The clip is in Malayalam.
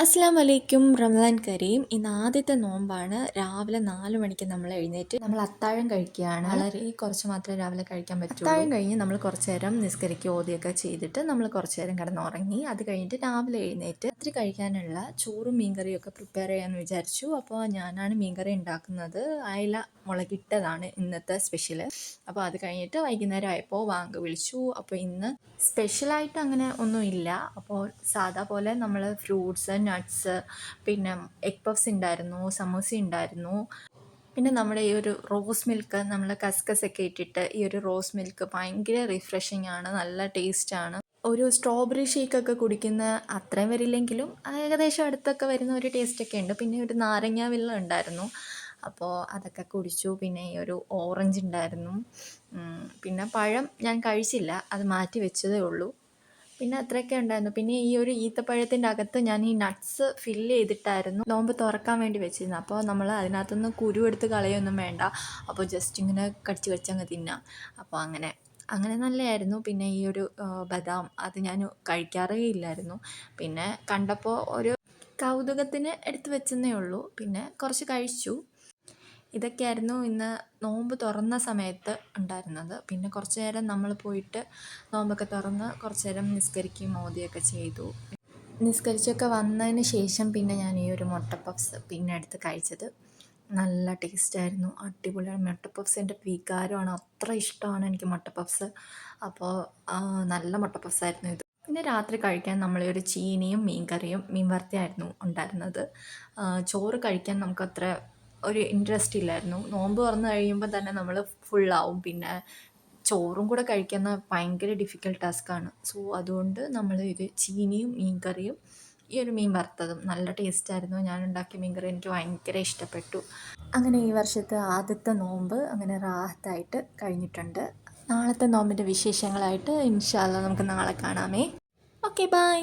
അസ്സലാമു അലൈക്കും. റമദാൻ കരീം. ഇന്ന് ആദ്യത്തെ നോമ്പാണ്. രാവിലെ 4 മണിക്ക് നമ്മൾ എഴുന്നേറ്റ് നമ്മൾ അത്താഴം കഴിക്കുകയാണ്. വളരെ കുറച്ച് മാത്രമേ രാവിലെ കഴിക്കാൻ പറ്റുള്ളൂ. അത്താഴം കഴിഞ്ഞ് നമ്മൾ കുറച്ച് നേരം നിസ്കരിക്കുക ഓതിയൊക്കെ ചെയ്തിട്ട് നമ്മൾ കുറച്ച് നേരം കിടന്നുറങ്ങി. അത് കഴിഞ്ഞിട്ട് രാവിലെ എഴുന്നേറ്റ് രാത്രി കഴിക്കാനുള്ള ചോറും മീൻകറിയും ഒക്കെ പ്രിപ്പയർ ചെയ്യാമെന്ന് വിചാരിച്ചു. അപ്പോൾ ഞാനാണ് മീൻകറി ഉണ്ടാക്കുന്നത്. അയല മുളകിട്ടതാണ് ഇന്നത്തെ സ്പെഷ്യൽ. അപ്പോൾ അത് കഴിഞ്ഞിട്ട് വൈകുന്നേരം ആയപ്പോൾ വാങ്ക് വിളിച്ചു. അപ്പോൾ ഇന്ന് സ്പെഷ്യലായിട്ട് അങ്ങനെ ഒന്നുമില്ല. അപ്പോൾ സാധാ പോലെ നമ്മൾ ഫ്രൂട്ട്സ്, നട്ട്സ്, പിന്നെ എഗ് പഫ്സ് ഉണ്ടായിരുന്നു, സമൂസ ഉണ്ടായിരുന്നു. പിന്നെ നമ്മുടെ ഈ ഒരു റോസ് മിൽക്ക്, നമ്മൾ കസ്കസൊക്കെ ഇട്ടിട്ട് ഈ ഒരു റോസ് മിൽക്ക് ഭയങ്കര റിഫ്രഷിംഗ് ആണ്, നല്ല ടേസ്റ്റാണ്. ഒരു സ്ട്രോബെറി ഷേക്കൊക്കെ കുടിക്കുന്ന അത്രയും വരില്ലെങ്കിലും ഏകദേശം അടുത്തൊക്കെ വരുന്ന ഒരു ടേസ്റ്റൊക്കെ ഉണ്ട്. പിന്നെ ഒരു നാരങ്ങ വെള്ളം ഉണ്ടായിരുന്നു, അപ്പോൾ അതൊക്കെ കുടിച്ചു. പിന്നെ ഈ ഒരു ഓറഞ്ച് ഉണ്ടായിരുന്നു. പിന്നെ പഴം ഞാൻ കഴിച്ചില്ല, അത് മാറ്റി വെച്ചതേ ഉള്ളൂ. പിന്നെ അത്രയൊക്കെ ഉണ്ടായിരുന്നു. പിന്നെ ഈ ഒരു ഈത്തപ്പഴത്തിൻ്റെ അകത്ത് ഞാൻ ഈ നട്ട്സ് ഫില്ല് ചെയ്തിട്ടായിരുന്നു നോമ്പ് തുറക്കാൻ വേണ്ടി വെച്ചിരുന്നത്. അപ്പോൾ നമ്മൾ അതിനകത്തുനിന്ന് കുരു എടുത്ത് കളയൊന്നും വേണ്ട, അപ്പോൾ ജസ്റ്റ് ഇങ്ങനെ കടിച്ച് വെച്ചങ്ങ് തിന്നാം. അപ്പോൾ അങ്ങനെ നല്ലതായിരുന്നു. പിന്നെ ഈ ഒരു ബദാം അത് ഞാൻ കഴിക്കാറേ ഇല്ലായിരുന്നു. പിന്നെ കണ്ടപ്പോൾ ഒരു കൗതുകത്തിന് എടുത്ത് വെച്ചെന്നേ ഉള്ളൂ. പിന്നെ കുറച്ച് കഴിച്ചു. ഇതൊക്കെയായിരുന്നു ഇന്ന് നോമ്പ് തുറന്ന സമയത്ത് ഉണ്ടായിരുന്നത്. പിന്നെ കുറച്ച് നേരം നമ്മൾ പോയിട്ട് നോമ്പൊക്കെ തുറന്ന് കുറച്ച് നേരം നിസ്കരിക്കുകയും ഓതുകയൊക്കെ ചെയ്തു. നിസ്കരിച്ചൊക്കെ വന്നതിന് ശേഷം പിന്നെ ഞാൻ ഈ ഒരു മുട്ട പപ്സ് പിന്നെ എടുത്ത് കഴിച്ചത്. നല്ല ടേസ്റ്റായിരുന്നു, അടിപൊളിയാണ്. മുട്ട പപ്സ് എൻ്റെ വികാരമാണ്, അത്ര ഇഷ്ടമാണ് എനിക്ക് മുട്ട പപ്സ്. അപ്പോൾ നല്ല മുട്ട പപ്സായിരുന്നു ഇത്. പിന്നെ രാത്രി കഴിക്കാൻ നമ്മൾ ഒരു ചീനിയും മീൻ കറിയും മീൻ വറുത്തയായിരുന്നു ഉണ്ടായിരുന്നത്. ചോറ് കഴിക്കാൻ നമുക്കത്ര ഒരു ഇൻട്രസ്റ്റ് ഇല്ലായിരുന്നു. നോമ്പ് തുറന്ന് കഴിയുമ്പോൾ തന്നെ നമ്മൾ ഫുള്ളാവും. പിന്നെ ചോറും കൂടെ കഴിക്കുന്ന ഭയങ്കര ഡിഫിക്കൽട്ട് ടാസ്ക്കാണ്. സോ അതുകൊണ്ട് നമ്മൾ ഇത് ചീനിയും മീൻ കറിയും ഈ ഒരു മീൻ വറുത്തതും നല്ല ടേസ്റ്റായിരുന്നു. ഞാൻ ഉണ്ടാക്കിയ മീൻ കറി എനിക്ക് ഭയങ്കര ഇഷ്ടപ്പെട്ടു. അങ്ങനെ ഈ വർഷത്തെ ആദ്യത്തെ നോമ്പ് അങ്ങനെ റാഹത്തായിട്ട് കഴിഞ്ഞിട്ടുണ്ട്. നാളത്തെ നോമ്പിൻ്റെ വിശേഷങ്ങളായിട്ട് ഇൻഷാ അല്ലാഹ് നമുക്ക് നാളെ കാണാമേ. Okay, by.